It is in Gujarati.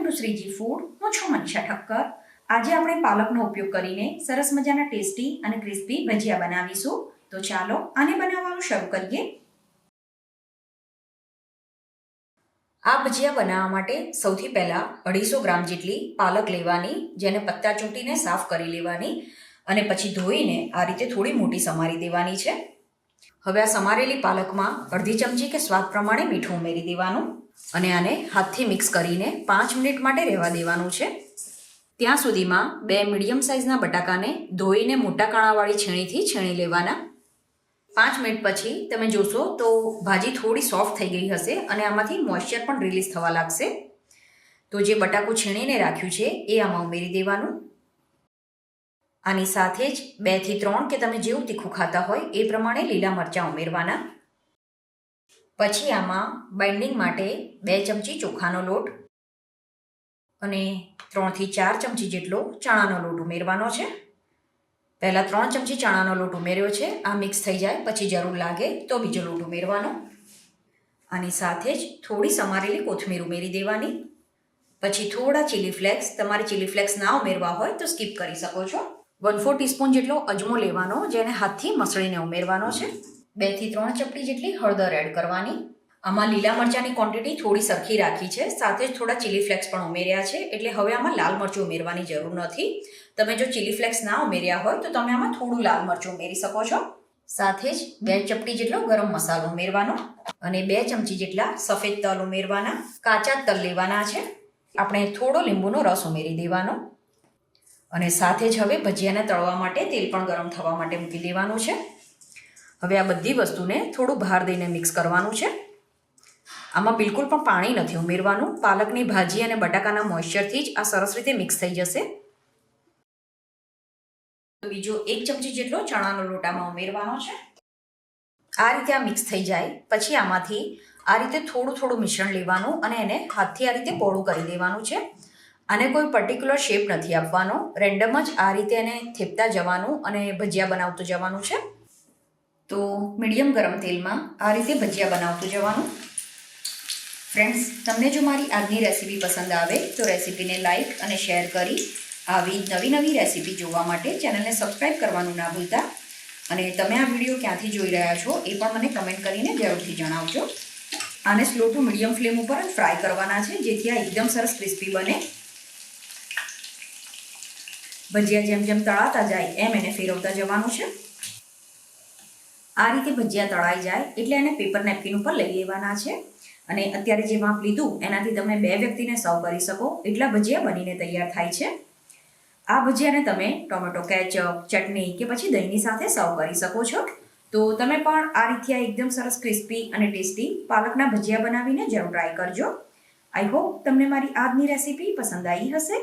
Two Shriji food. હું છું મનીષા ઠક્કર. આજે આપણે પાલકનો ઉપયોગ કરીને સરસ મજાના ટેસ્ટી અને ક્રિસ્પી ભજીયા બનાવીશું. તો ચાલો આને બનાવવાનું શરૂ કરીએ. આ ભજીયા બનાવવા માટે સૌથી પહેલાં 250 ગ્રામ જેટલી પાલક લેવાની, જેને પત્તા ચૂંટીને સાફ કરી લેવાની અને પછી ધોઈને આ રીતે થોડી મોટી સમારી દેવાની છે. હવે આ સમારેલી પાલકમાં અડધી ચમચી કે સ્વાદ પ્રમાણે મીઠું ઉમેરી દેવાનું અને આને હાથથી મિક્સ કરીને 5 મિનિટ માટે રહેવા દેવાનું છે. ત્યાં સુધીમાં 2 મીડિયમ સાઇઝના બટાકાને ધોઈને મોટા કાણાવાળી છીણીથી છીણી લેવાના. 5 મિનિટ પછી તમે જોશો તો ભાજી થોડી સોફ્ટ થઈ ગઈ હશે અને આમાંથી મોઇશ્ચર પણ રિલીઝ થવા લાગશે. તો જે બટાકું છીણીને રાખ્યું છે એ આમાં ઉમેરી દેવાનું. આની સાથે જ 2 થી 3 કે તમે જેવું તીખું ખાતા હોય એ પ્રમાણે લીલા મરચાં ઉમેરવાના. પછી આમાં બાઇન્ડિંગ માટે 2 ચમચી ચોખાનો લોટ અને 3 થી 4 ચમચી જેટલો ચણાનો લોટ ઉમેરવાનો છે. પહેલાં 3 ચમચી ચણાનો લોટ ઉમેર્યો છે. આ મિક્સ થઈ જાય પછી જરૂર લાગે તો બીજો લોટ ઉમેરવાનો. આની સાથે જ થોડી સમારેલી કોથમીર ઉમેરી દેવાની. પછી થોડા ચીલી ફ્લેક્સ, તમારે ચીલી ફ્લેક્સ ના ઉમેરવા હોય તો સ્કીપ કરી શકો છો. 1/4 ટીસ્પૂન જેટલો અજમો લેવાનો, જેને હાથથી મસળીને ઉમેરવાનો છે. 2 થી 3 ચપટી જેટલી હળદર એડ કરવાની. આમાં લીલા મરચાંની ક્વોન્ટિટી થોડી સરખી રાખી છે, સાથે જ થોડા ચીલી ફ્લેક્સ પણ ઉમેર્યા છે, એટલે હવે આમાં લાલ મરચું ઉમેરવાની જરૂર નથી. તમે જો ચીલી ફ્લેક્સ ના ઉમેર્યા હોય તો તમે આમાં થોડું લાલ મરચું ઉમેરી શકો છો. સાથે જ 2 ચપટી જેટલો ગરમ મસાલો ઉમેરવાનો અને 2 ચમચી જેટલા સફેદ તલ ઉમેરવાના. કાચા તલ લેવાના છે. આપણે થોડો લીંબુનો રસ ઉમેરી દેવાનો અને સાથે જ હવે ભજીયાને તળવા માટે તેલ પણ ગરમ થવા માટે મૂકી દેવાનું છે. હવે આ બધી વસ્તુને થોડું ભાર દઈને મિક્સ કરવાનું છે. આમાં બિલકુલ પણ પાણી નથી ઉમેરવાનું. પાલકની ભાજી અને બટાકાના મોઇશ્ચરથી જ આ સરસ રીતે મિક્સ થઈ જશે. બીજો 1 ચમચી જેટલો ચણાનો લોટ આમાં ઉમેરવાનો છે. આ રીતે આ મિક્સ થઈ જાય પછી આમાંથી આ રીતે થોડું થોડું મિશ્રણ લેવાનું અને એને હાથથી આ રીતે પોળું કરી દેવાનું છે. આને કોઈ પર્ટિક્યુલર શેપ નથી આપવાનો, રેન્ડમ જ આ રીતે એને થેપતા જવાનું અને ભજીયા બનાવતું જવાનું છે. તો મીડિયમ ગરમ તેલમાં આ રીતે ભજીયા બનાવતું જવાનું. ફ્રેન્ડ્સ, તમને જો મારી આજની રેસીપી પસંદ આવે તો રેસીપીને લાઇક અને શેર કરી આવી નવી નવી રેસીપી જોવા માટે ચેનલને સબસ્ક્રાઈબ કરવાનું ના ભૂલતા. અને તમે આ વિડીયો ક્યાંથી જોઈ રહ્યા છો એ પણ મને કમેન્ટ કરીને જરૂરથી જણાવજો. આને સ્લો ટુ મીડિયમ ફ્લેમ ઉપર જ ફ્રાય કરવાના છે, જેથી આ એકદમ સરસ ક્રિસ્પી બને. ભજીયા જેમ જેમ તળાતા જાય એમ એને ફેરવતા જવાનું છે. આ રીતે ભજીયા તળાઈ જાય એટલે એને પેપર નેપકિન ઉપર લઈ લેવાના છે. અને અત્યારે જે માપ લીધું એનાથી તમે 2 વ્યક્તિને સર્વ કરી શકો એટલા ભજીયા બનીને તૈયાર થાય છે. આ ભજીયાને તમે ટોમેટો કેચઅપ, ચટણી કે પછી દહીંની સાથે સર્વ કરી શકો છો. તો તમે પણ આ રીતે એકદમ સરસ ક્રિસ્પી અને ટેસ્ટી પાલકના ભજીયા બનાવીને જરૂર ટ્રાય કરજો. આઈ હોપ તમને મારી આજની રેસીપી પસંદ આવી હશે.